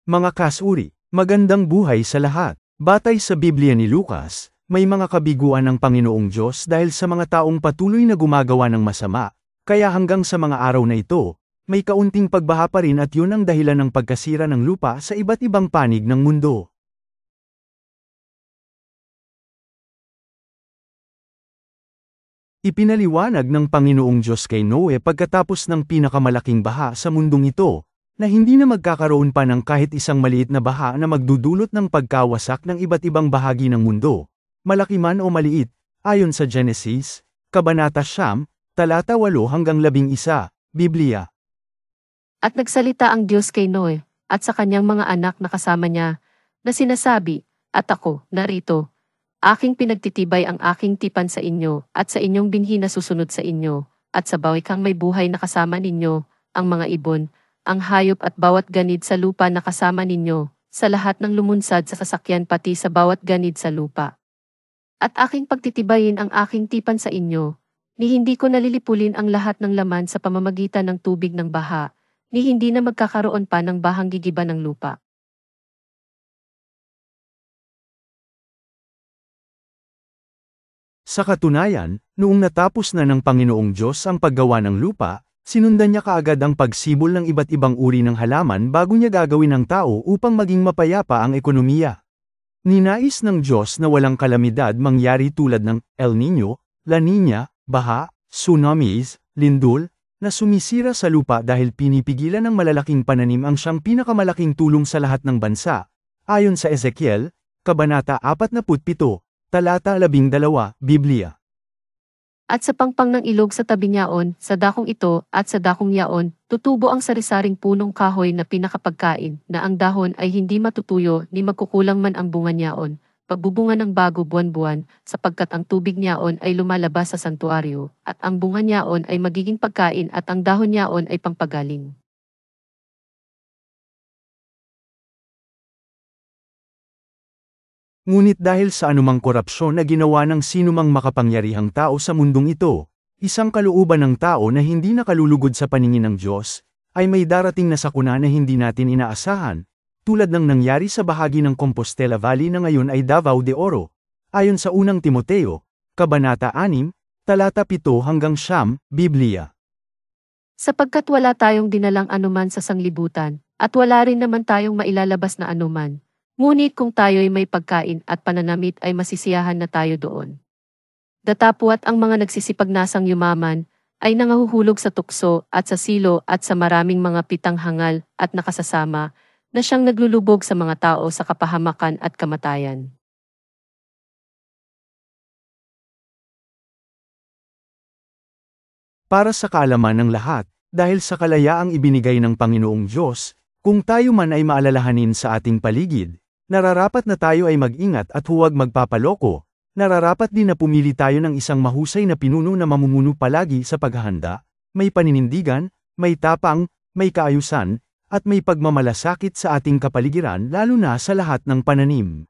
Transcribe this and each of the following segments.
Mga kasuri, magandang buhay sa lahat. Batay sa Biblia ni Lucas, may mga kabiguan ng Panginoong Diyos dahil sa mga taong patuloy na gumagawa ng masama, kaya hanggang sa mga araw na ito, may kaunting pagbaha pa rin at yun ang dahilan ng pagkasira ng lupa sa iba't ibang panig ng mundo. Ipinaliwanag ng Panginoong Diyos kay Noe pagkatapos ng pinakamalaking baha sa mundong ito, na hindi na magkakaroon pa ng kahit isang maliit na baha na magdudulot ng pagkawasak ng iba't ibang bahagi ng mundo, malaki man o maliit, ayon sa Genesis, Kabanata 9, talata 8-11, Biblia. At nagsalita ang Diyos kay Noe, at sa kanyang mga anak na kasama niya, na sinasabi, at ako, narito, aking pinagtitibay ang aking tipan sa inyo, at sa inyong binhi na susunod sa inyo, at sa bawat kang may buhay na kasama ninyo, ang mga ibon, ang hayop at bawat ganid sa lupa na kasama ninyo, sa lahat ng lumunsad sa sasakyan pati sa bawat ganid sa lupa. At aking pagtitibayin ang aking tipan sa inyo, ni hindi ko nalilipulin ang lahat ng laman sa pamamagitan ng tubig ng baha, ni hindi na magkakaroon pa ng bahang gigiba ng lupa. Sa katunayan, noong natapos na ng Panginoong Diyos ang paggawa ng lupa, sinundan niya kaagad ang pagsibol ng iba't ibang uri ng halaman bago niya gagawin ang tao upang maging mapayapa ang ekonomiya. Ninais ng Diyos na walang kalamidad mangyari tulad ng El Niño, La Niña, baha, tsunamis, lindol, na sumisira sa lupa dahil pinipigilan ng malalaking pananim ang siyang pinakamalaking tulong sa lahat ng bansa, ayon sa Ezekiel, Kabanata 47, talata 12, Biblia. At sa pangpang ng ilog sa tabi niyaon, sa dakong ito, at sa dakong yaon, tutubo ang sarisaring punong kahoy na pinakapagkain, na ang dahon ay hindi matutuyo ni magkukulang man ang bunga niyaon, pagbubunga ng bago buwan-buwan, sapagkat ang tubig niyaon ay lumalabas sa santuaryo, at ang bunga niyaon ay magiging pagkain at ang dahon niyaon ay pangpagaling. Ngunit dahil sa anumang korupsyon na ginawa ng sinumang makapangyarihang tao sa mundong ito, isang kalooban ng tao na hindi nakalulugod sa paningin ng Diyos, ay may darating na sakuna na hindi natin inaasahan, tulad ng nangyari sa bahagi ng Compostela Valley na ngayon ay Davao de Oro, ayon sa unang Timoteo, Kabanata 6, talata 7-9, Biblia. Sapagkat wala tayong dinalang anuman sa sanglibutan, at wala rin naman tayong mailalabas na anuman. Ngunit kung tayo'y may pagkain at pananamit ay masisiyahan na tayo doon. Datapwat ang mga nagsisipagnasang yumaman, ay nangahuhulog sa tukso at sa silo at sa maraming mga pitang hangal at nakasasama, na siyang naglulubog sa mga tao sa kapahamakan at kamatayan. Para sa kaalaman ng lahat, dahil sa kalayaang ibinigay ng Panginoong Diyos, kung tayo man ay maalalahanin sa ating paligid, nararapat na tayo ay mag-ingat at huwag magpapaloko, nararapat din na pumili tayo ng isang mahusay na pinuno na mamumuno palagi sa paghahanda, may paninindigan, may tapang, may kaayusan, at may pagmamalasakit sa ating kapaligiran lalo na sa lahat ng pananim.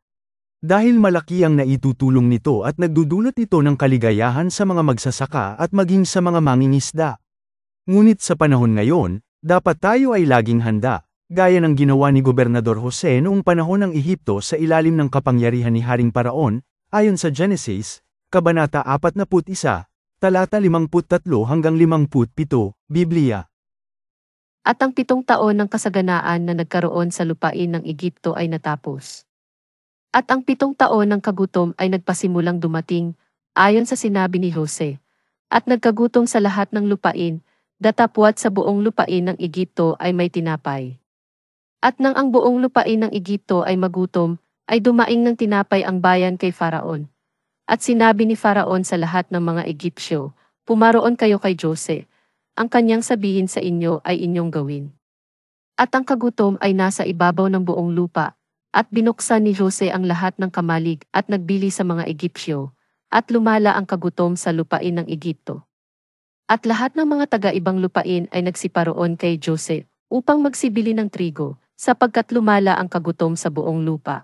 Dahil malaki ang naitutulong nito at nagdudulot ito ng kaligayahan sa mga magsasaka at maging sa mga mangingisda. Ngunit sa panahon ngayon, dapat tayo ay laging handa. Gaya ng ginawa ni Gobernador Jose noong panahon ng Ehipto sa ilalim ng kapangyarihan ni Haring Paraon, ayon sa Genesis, Kabanata 41, talata 53-57, Biblia. At ang 7 taon ng kasaganaan na nagkaroon sa lupain ng Egipto ay natapos. At ang 7 taon ng kagutom ay nagpasimulang dumating, ayon sa sinabi ni Jose. At nagkagutom sa lahat ng lupain, datapwat sa buong lupain ng Egipto ay may tinapay. At nang ang buong lupain ng Egipto ay magutom, ay dumaing ng tinapay ang bayan kay Faraon. At sinabi ni Faraon sa lahat ng mga Egyptyo, pumaroon kayo kay Jose. Ang kanyang sabihin sa inyo ay inyong gawin. At ang kagutom ay nasa ibabaw ng buong lupa, at binuksan ni Jose ang lahat ng kamalig at nagbili sa mga Egyptyo, at lumala ang kagutom sa lupain ng Egipto. At lahat ng mga taga-ibang lupain ay nagsiparoon kay Jose, upang magsibili ng trigo, sapagkat lumala ang kagutom sa buong lupa.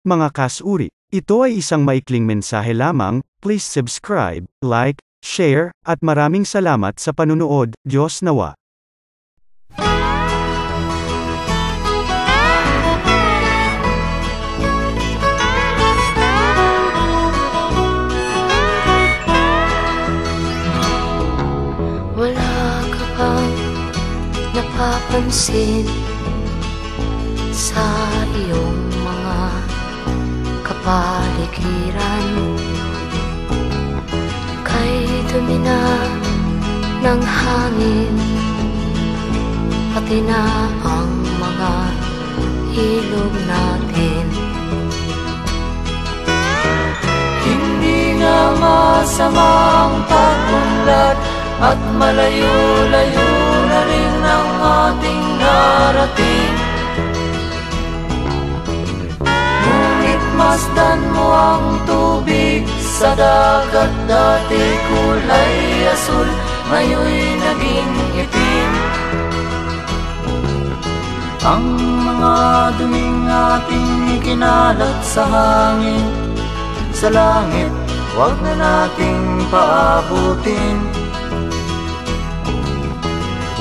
Mga kasuri, ito ay isang maikling mensahe lamang, please subscribe, like, share, at maraming salamat sa panunood, Diyos nawa. napapansin sa iyong mga kapaligiran. Kay dumi na ng hangin, pati na ang mga ilog natin. Hindi nga masama ang pag-unlad, at malayo-layo na rin ang ating narating. Ngunit masdan mo ang tubig sa dagat, dati kulay asul, ngayon'y naging itim. Ang mga duming ating ikinalat sa hangin, sa langit, huwag na nating paabutin.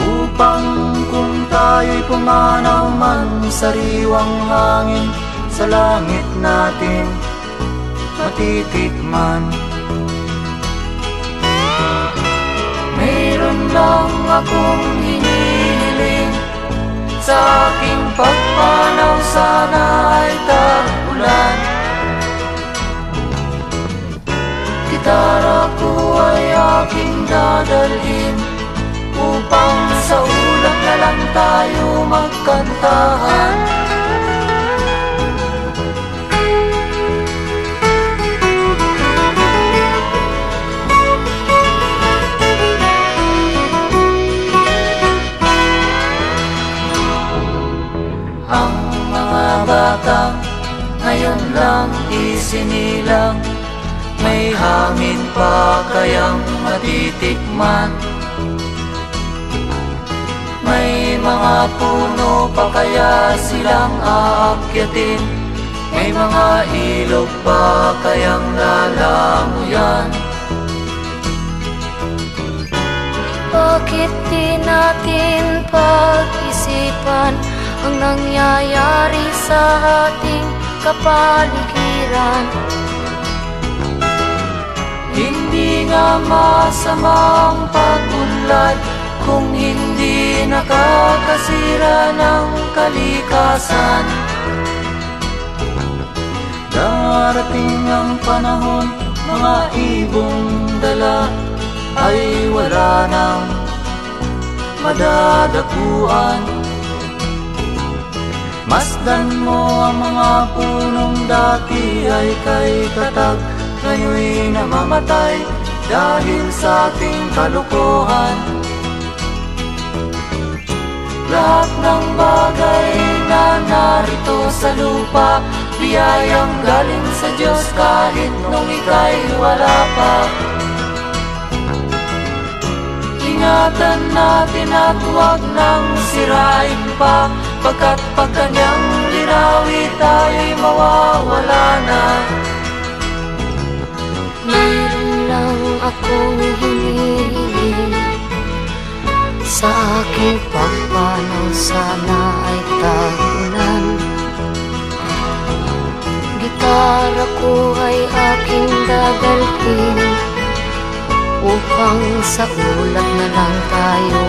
Upang kung tayo'y pumanaw man sa sariwang hangin, sa langit natin matitikman. Mayroon lang akong hinihiling, sa aking pagpanaw sana ay tag-ulan. Gitara ko ay aking dadalhin, upang sa ulap na lang tayo magkantahan. Ang mga batang ngayon lang isinilang, may hangin pa kayang matitikman? May mga puno pa kaya silang aakyatin? May mga ilog pa kayang lalamuyan? Bakit di natin pag-isipan ang nangyayari sa ating kapaligiran? Hindi nga masama ang pag-unlad, kung hindi nakakasira ng kalikasan. Darating ang panahon, mga ibong dala ay wala nang madadakuan. Masdan mo ang mga punong dati ay kay tatag, ngayon'y namamatay dahil sa ating kalokohan. Lahat ng bagay na narito sa lupa, biyayang galing sa Diyos kahit nung ika'y wala pa. Ingatan natin at huwag nang sirain pa, pagkat pag kanyang linawi tayo'y mawawala na. Mayroon lang akong hinihiling, sa aking pagpanaw sana ay tag-ulan. Gitara ko ay aking dadalhin, upang sa ulap na lang tayo